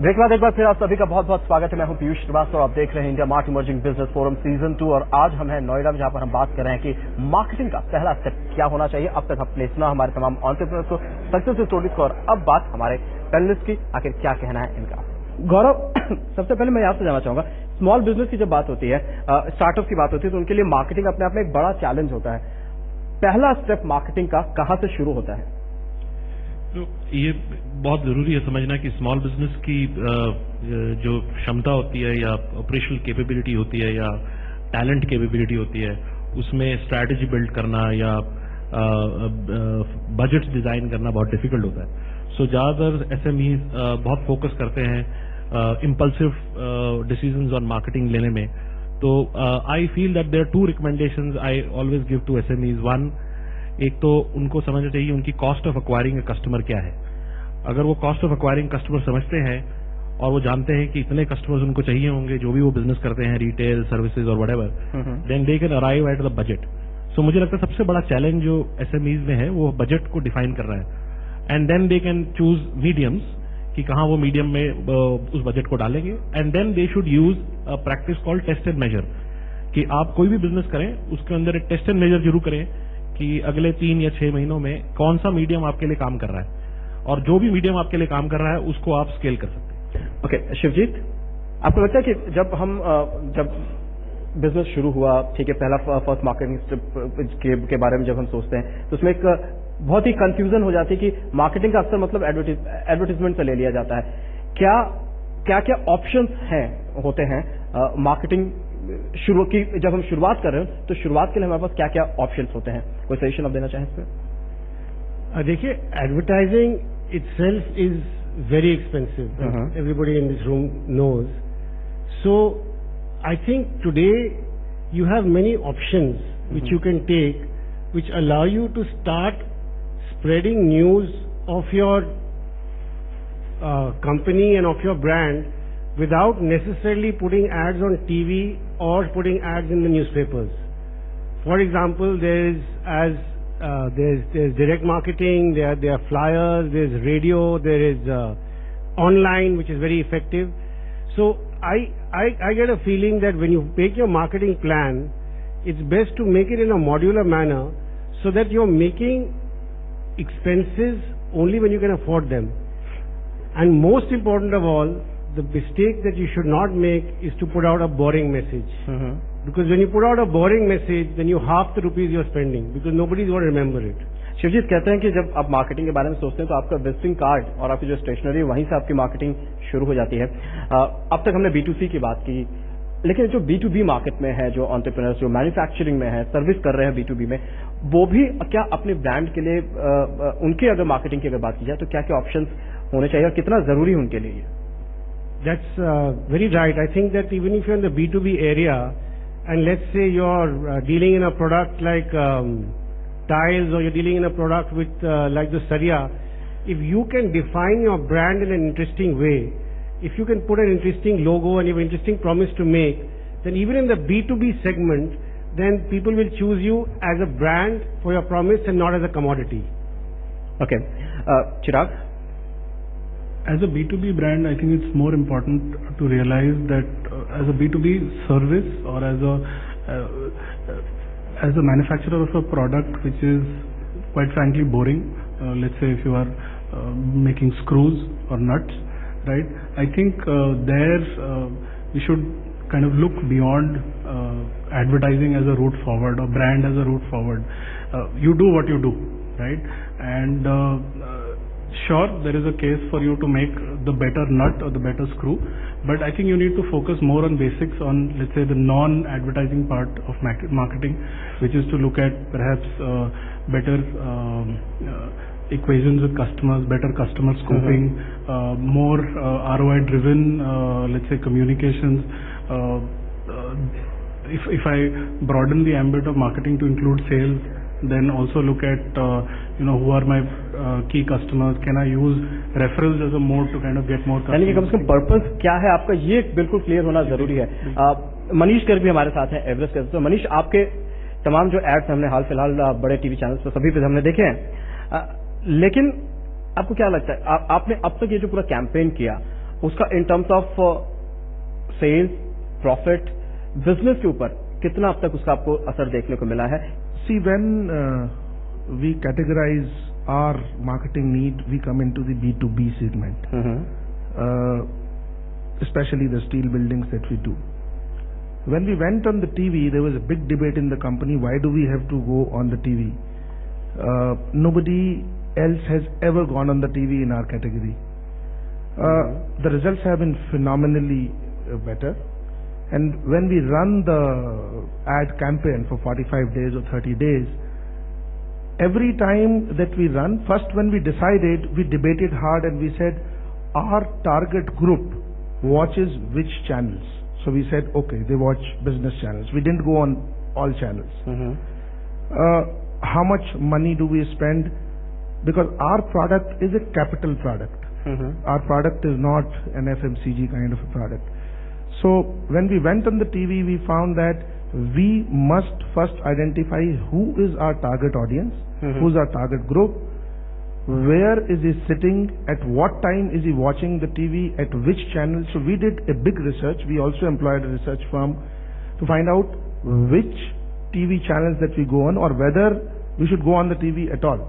Break बाद एक बार फिर आप सभी का बहुत बहुत स्वागत है। मैं हूं पीयूष श्रीवास्तव और आप देख रहे हैं IndiaMART emerging business forum season 2 और आज हम हैं नोएडा में, जहां पर हम बात कर रहे हैं कि मार्केटिंग का पहला स्टेप क्या होना चाहिए। अब तक हमने सुना हमारे तमाम एंटरप्रेन्योर्स को, सक्सेस स्टोरीज को, और अब बात हमारे पैनलिस्ट की, आखिर क्या कहना है इनका। गौरव, सबसे पहले मैं आपसे जानना चाहूंगा, स्मॉल बिजनेस की जब बात होती है, स्टार्टअप की बात होती है, तो उनके लिए मार्केटिंग अपने आप में एक बड़ा चैलेंज होता है। पहला स्टेप मार्केटिंग का कहां से शुरू होता है? तो ये बहुत जरूरी है समझना कि स्मॉल बिजनेस की जो क्षमता होती है या ऑपरेशनल कैपेबिलिटी होती है या टैलेंट कैपेबिलिटी होती है, उसमें स्ट्रैटेजी बिल्ड करना या बजट डिजाइन करना बहुत डिफिकल्ट होता है। सो ज्यादातर एसएमईज बहुत फोकस करते हैं इम्पल्सिव डिसीजंस ऑन मार्केटिंग लेने में। तो I feel that there are two recommendations I always give to SMEs. One, एक तो उनको समझना चाहिए उनकी cost of acquiring a customer क्या है। अगर वो कॉस्ट ऑफ एक्वायरिंग कस्टमर समझते हैं और वो जानते हैं कि इतने कस्टमर्स उनको चाहिए होंगे जो भी वो बिजनेस करते हैं, रिटेल, सर्विसेज और whatever, then they can arrive at the budget. So मुझे लगता है सबसे बड़ा चैलेंज जो एसएमईज में है वो बजट को डिफाइन कर रहा है। And then they can choose mediums कि कहां वो मीडियम में उस बजट को डालेंगे। And then they should use a practice called test and measure, कि आप कोई भी बिजनेस करें उसके अंदर एक टेस्ट एंड मेजर जरूर करें कि अगले 3 या 6 महीनों में कौन सा मीडियम आपके लिए काम कर रहा है, और जो भी मीडियम आपके लिए काम कर रहा है उसको आप स्केल कर सकते हैं। ओके, शिवजीत, आपको लगता है कि जब बिजनेस शुरू हुआ, ठीक है, पहला फर्स्ट मार्केटिंग स्टेप के बारे में जब हम सोचते हैं तो उसमें एक बहुत ही कंफ्यूजन हो जाती है कि मार्केटिंग का अक्सर मतलब एडवर्टीजमेंट से ले लिया जाता है। क्या ऑप्शंस होते हैं मार्केटिंग शुरू की, जब हम शुरुआत कर रहे हो तो शुरुआत के लिए हमारे पास क्या क्या ऑप्शंस होते हैं? कोई सजेशन आप देना चाहें इस पर? देखिए, advertising itself is very expensive, everybody in this room knows. So I think today you have many options which you can take which allow you to start spreading news of your company and of your brand without necessarily putting ads on TV or putting ads in the newspapers. For example, there's direct marketing, there are flyers, there's radio, there is online, which is very effective. So I get a feeling that when you make your marketing plan, it's best to make it in a modular manner so that you're making expenses only when you can afford them. And most important of all, the mistake that you should not make is to put out a boring message. Because when you put out a boring message, then you half the rupees you're spending, because nobody's going to remember it. Shivjit कहते हैं कि जब आप marketing के बारे में सोचते हैं तो आपका विजिटिंग कार्ड और आपकी जो स्टेशनरी, वहीं से आपकी मार्केटिंग शुरू हो जाती है। अब तक हमने B2C की बात की, लेकिन जो B2B मार्केट में है, जो एंटरप्रेन्योर्स जो मैन्युफैक्चरिंग में है, सर्विस कर रहे हैं B2B में, वो भी क्या अपने ब्रांड के लिए उनके अगर मार्केटिंग की अगर बात की जाए तो क्या क्या ऑप्शंस होने चाहिए और कितना जरूरी है उनके लिए? That's very right. I think that even if you're in the B2B area and let's say you're dealing in a product like tiles, or you're dealing in a product with like the Sarya, if you can define your brand in an interesting way, if you can put an interesting logo and you have an interesting promise to make, then even in the B2B segment, then people will choose you as a brand for your promise and not as a commodity. Okay. Chirag? As a B2B brand, I think it's more important to realize that as a B2B service or as a manufacturer of a product which is quite frankly boring, let's say if you are making screws or nuts, right? I think there we should kind of look beyond advertising as a route forward or brand as a route forward. You do what you do, right? And sure, there is a case for you to make the better nut or the better screw, but I think you need to focus more on basics, on let's say the non-advertising part of marketing, which is to look at perhaps better equations with customers, better customer scoping, more ROI driven, let's say communications. If I broaden the ambit of marketing to include sales, then also look at who are my key customers, can I use referrals as a mode to kind of get more customers. यानी कि कम से कम purpose क्या है आपका, ये बिल्कुल clear होना जरूरी है। मनीष गर्ग भी हमारे साथ हैं एवरेस्ट के। तो मनीष, आपके तमाम जो एड्स हमने हाल फिलहाल बड़े टीवी चैनल्स पर सभी पे हमने देखे हैं, लेकिन आपको क्या लगता है, आपने अब तक ये जो पूरा कैंपेन किया, उसका in terms of sales, profit, business के ऊपर कितना अब तक उसका आपको असर देखने को मिला है? See, when we categorize our marketing need, we come into the B2B segment, especially the steel buildings that we do. When we went on the TV, there was a big debate in the company, why do we have to go on the TV? Nobody else has ever gone on the TV in our category. The results have been phenomenally better. And when we run the ad campaign for 45 days or 30 days, every time that we run, first when we decided, we debated hard and we said, our target group watches which channels? So we said, okay, they watch business channels. We didn't go on all channels. How much money do we spend? Because our product is a capital product. Our product is not an FMCG kind of a product. So when we went on the TV, we found that we must first identify who is our target audience, who's our target group, where is he sitting, at what time is he watching the TV, at which channel. So we did a big research. We also employed a research firm to find out which TV channels that we go on, or whether we should go on the TV at all.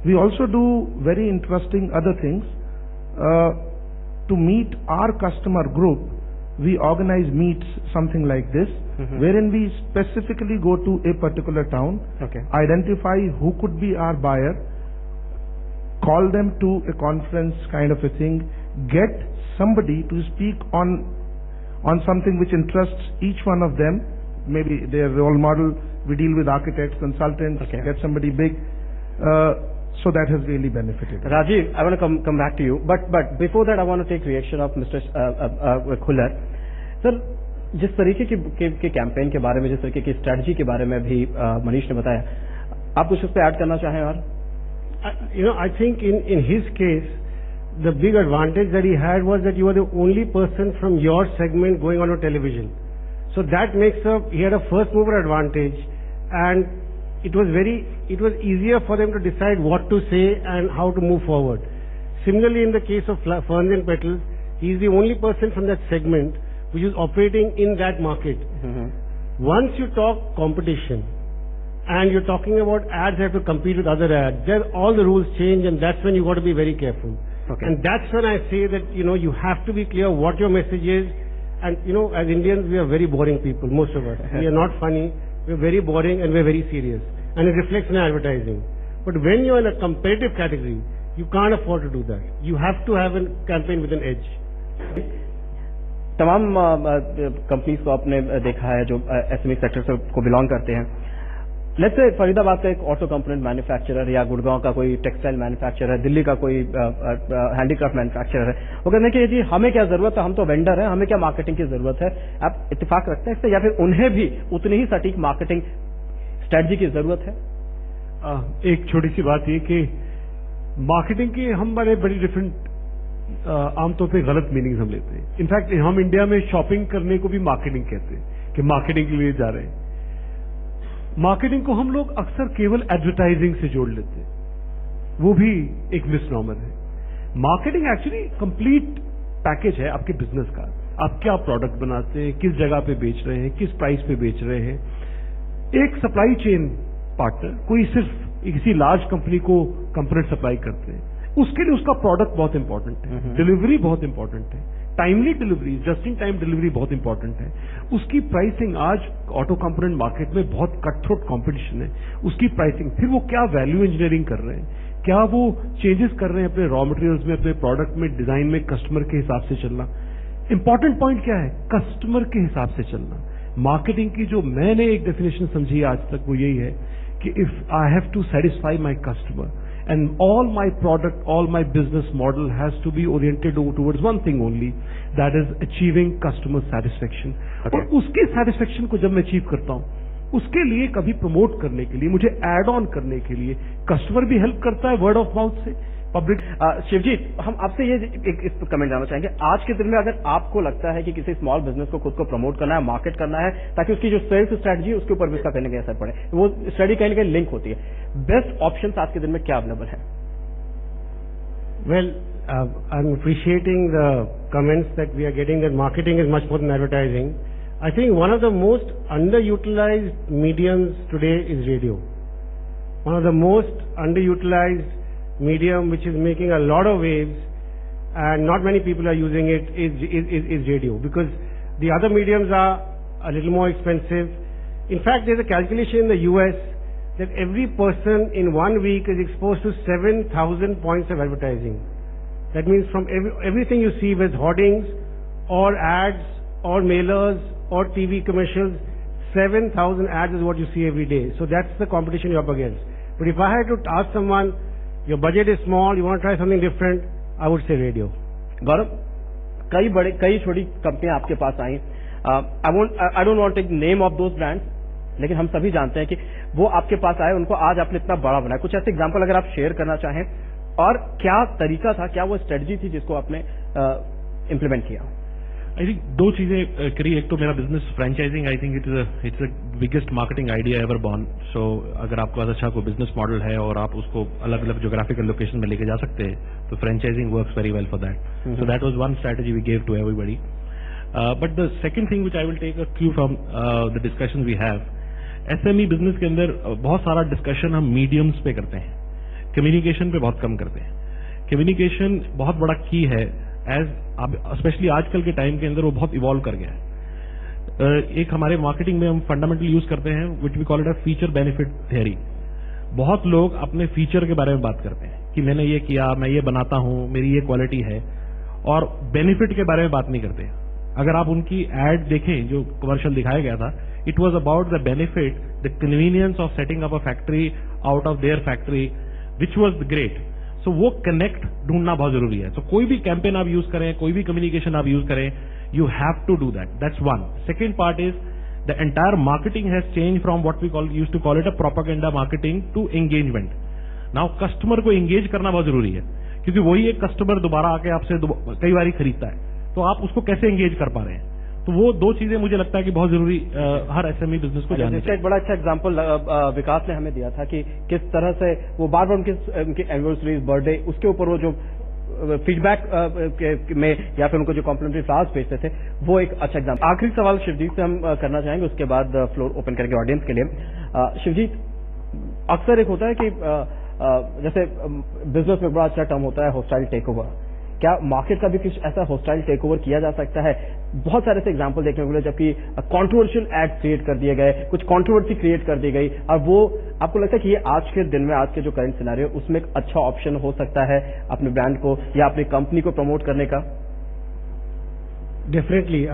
We also do very interesting other things. To meet our customer group, we organize meets, something like this, wherein we specifically go to a particular town, identify who could be our buyer, call them to a conference kind of a thing, get somebody to speak on something which interests each one of them, maybe their role model. We deal with architects, consultants, get somebody big. So that has really benefited. Rajiv, I want to come back to you, but before that, I want to take reaction of Mr. Khullar. Sir, जिस तरीके के campaign के बारे में, जिस तरीके की strategy के बारे में भी मनीष ने बताया, आप कुछ उस पर ऐड करना चाहें? और I think in his case, the big advantage that he had was that you were the only person from your segment going on a television. So that he had a first mover advantage, and it was easier for them to decide what to say and how to move forward. Similarly, in the case of Ferns and Petals, he is the only person from that segment which is operating in that market. Once you talk competition and you're talking about ads have to compete with other ads, then all the rules change, and that's when you got to be very careful. And that's when I say that, you have to be clear what your message is. And, as Indians, we are very boring people, most of us. We are not funny. We're very boring and we're very serious. And it reflects in advertising. But when you're in a competitive category, you can't afford to do that. You have to have a campaign with an edge. तमाम companies को आपने देखा है जो SME sector से को belong करते हैं. लेट्स से फरीदाबाद का एक ऑटो कंपोनेंट मैन्युफैक्चरर, या गुड़गांव का कोई टेक्सटाइल मैन्युफैक्चरर है, दिल्ली का कोई हैंडीक्राफ्ट मैन्युफैक्चरर है. वो कहते हैं कि जी हमें क्या जरूरत है, हम तो वेंडर हैं, हमें क्या मार्केटिंग की जरूरत है. आप इत्तेफाक रखते हैं इससे, या फिर उन्हें भी उतनी ही सटीक मार्केटिंग स्ट्रेटजी की जरूरत है? एक छोटी सी बात ये कि मार्केटिंग की हम बड़ी डिफरेंट आमतौर पे गलत मीनिंग हम लेते हैं. इनफैक्ट हम इंडिया में शॉपिंग करने को भी मार्केटिंग कहते हैं कि मार्केटिंग के लिए जा रहे हैं. मार्केटिंग को हम लोग अक्सर केवल एडवर्टाइजिंग से जोड़ लेते हैं, वो भी एक मिसनॉमर है. मार्केटिंग एक्चुअली कंप्लीट पैकेज है आपके बिजनेस का. आप क्या प्रोडक्ट बनाते हैं, किस जगह पे बेच रहे हैं, किस प्राइस पे बेच रहे हैं. एक सप्लाई चेन पार्टनर, कोई सिर्फ किसी लार्ज कंपनी को कंपोनेंट सप्लाई करते हैं, उसके लिए उसका प्रोडक्ट बहुत इंपॉर्टेंट है, डिलीवरी बहुत इंपॉर्टेंट है, timely delivery, just in time delivery बहुत इंपॉर्टेंट है. उसकी प्राइसिंग, आज ऑटो कंपोनेंट मार्केट में बहुत कट थ्रोट कॉम्पिटिशन है, उसकी प्राइसिंग, फिर वो क्या वैल्यू इंजीनियरिंग कर रहे हैं, क्या वो चेंजेस कर रहे हैं अपने रॉ मटेरियल्स में, अपने प्रोडक्ट में, डिजाइन में, कस्टमर के हिसाब से चलना. इंपॉर्टेंट पॉइंट क्या है? कस्टमर के हिसाब से चलना. मार्केटिंग की जो मैंने एक डेफिनेशन समझी आज तक वो यही है कि if I have to satisfy my customer, and all my product, all my business model has to be oriented towards one thing only, that is achieving customer satisfaction. और उसकी satisfaction को जब मैं achieve करता हूँ, उसके लिए कभी प्रमोट करने के लिए, मुझे एड ऑन करने के लिए कस्टमर भी हेल्प करता है वर्ड ऑफ माउथ से, पब्लिक. शिवजीत, हम आपसे ये इस पर कमेंट जानना चाहेंगे. आज के दिन में अगर आपको लगता है कि किसी स्मॉल बिजनेस को खुद को प्रमोट करना है, मार्केट करना है, ताकि उसकी जो सेल्स स्ट्रेटजी है उसके ऊपर भी उसका कहीं ना कहीं असर पड़े, वो स्ट्रेटजी कहीं ना कहीं लिंक होती है, बेस्ट ऑप्शन आज के दिन में क्या अवेलेबल है? Well, I'm appreciating the comments that we are getting that marketing is much more than advertising. I think one of the most underutilized mediums today is radio. One of the most underutilized medium which is making a lot of waves and not many people are using it is radio, because the other mediums are a little more expensive. In fact, there's a calculation in the US that every person in 1 week is exposed to 7,000 points of advertising. That means from everything you see with hoardings or ads or mailers or TV commercials, 7,000 ads is what you see every day. So that's the competition you're up against. But if I had to ask someone, your budget is small, you want to try something different, I would say radio. Gaurav, कई छोटी कंपनियां आपके पास आई. I don't want to take the name of those brands, लेकिन हम सभी जानते हैं कि वो आपके पास आए, उनको आज आपने इतना बड़ा बनाया. कुछ ऐसे एग्जांपल अगर आप शेयर करना चाहें, और क्या तरीका था, क्या वो स्ट्रेटजी थी जिसको आपने इम्प्लीमेंट किया? आई थिंक दो चीजें करी. एक तो मेरा business franchising, I think it's a biggest marketing idea ever born. So अगर आपके पास अच्छा कोई बिजनेस मॉडल है और आप उसको अलग अलग ज्योग्राफिकल लोकेशन में लेके जा सकते हैं, तो franchising works very well for that. So that was one strategy we gave to everybody. But the second thing which I will take a cue from the discussion we have, SME business के अंदर बहुत सारा discussion हम mediums पे करते हैं, communication पे बहुत कम करते हैं. कम्युनिकेशन बहुत बड़ा की है, एज स्पेशली आजकल के टाइम के अंदर वो बहुत इवॉल्व कर गया है. एक हमारे मार्केटिंग में हम फंडामेंटली यूज करते हैं which we call it a feature benefit theory. बहुत लोग अपने फीचर के बारे में बात करते हैं कि मैंने ये किया, मैं ये बनाता हूं, मेरी ये क्वालिटी है, और बेनिफिट के बारे में बात नहीं करते. अगर आप उनकी एड देखें जो कमर्शियल दिखाया गया था, it was about the benefit, the convenience of setting up a factory out of their factory, which was great. So वो कनेक्ट ढूंढना बहुत जरूरी है. तो कोई भी कैंपेन आप यूज करें, कोई भी कम्युनिकेशन आप यूज करें, you have to do that. That's one. Second part is the entire marketing has change from what we used to call it a propaganda marketing to engagement. Now customer को engage करना बहुत जरूरी है, क्योंकि वही एक customer दोबारा आके आपसे कई बार खरीदता है. तो आप उसको कैसे एंगेज कर पा रहे हैं, तो वो दो चीजें मुझे लगता है कि बहुत जरूरी हर एसएमई बिजनेस को जानना चाहिए. एक बड़ा अच्छा एग्जांपल विकास ने हमें दिया था कि किस तरह से वो बार बार उनकी एनिवर्सरी, बर्थडे, उसके ऊपर वो जो फीडबैक में या फिर उनको जो कॉम्प्लीमेंट्री फ्लावर्स भेजते थे, वो एक अच्छा एग्जांपल. आखिरी सवाल शिवजीत से हम करना चाहेंगे, उसके बाद फ्लोर ओपन करेंगे ऑडियंस के लिए. शिवजीत, अक्सर एक होता है कि जैसे बिजनेस में बड़ा अच्छा टर्म होता है होस्टाइल टेक ओवर. क्या मार्केट का भी कुछ ऐसा होस्टाइल टेक ओवर किया जा सकता है? बहुत सारे ऐसे एग्जांपल देखने को मिले जबकि कॉन्ट्रोवर्शियल एड क्रिएट कर दिए गए, कुछ कॉन्ट्रोवर्सी क्रिएट कर दी गई, और वो आपको लगता है कि ये आज के दिन में, आज के जो करंट सिनेरियो, उसमें एक अच्छा ऑप्शन हो सकता है अपने ब्रांड को या अपनी कंपनी को प्रमोट करने का? Definitely.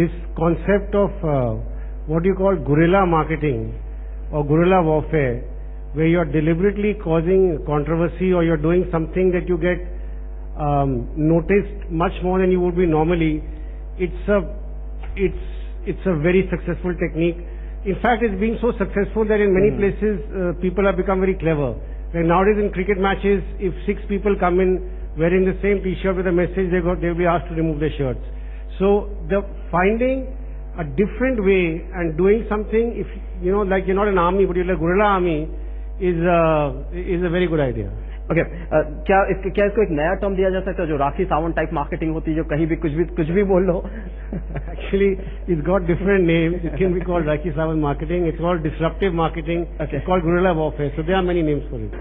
This concept of what you call guerrilla marketing और guerrilla warfare, where you are deliberately causing controversy or you are doing something that you get noticed much more than you would be normally, it's a very successful technique. In fact, it's being so successful that in many places people have become very clever. Like nowadays in cricket matches, if 6 people come in wearing the same T-shirt with a message, they'll be asked to remove their shirts. So the finding a different way and doing something, if you know, like you're not an army but you're like guerrilla army, is a very good idea. Okay. क्या इसको एक नया term दिया जा सकता है, जो Rakhi Sawant type marketing होती है, जो कहीं भी कुछ भी बोल लो? Actually, it's got different names. It can be called Rakhi Sawant marketing. It's called disruptive marketing. Okay. It's called guerrilla warfare. So there are many names for it.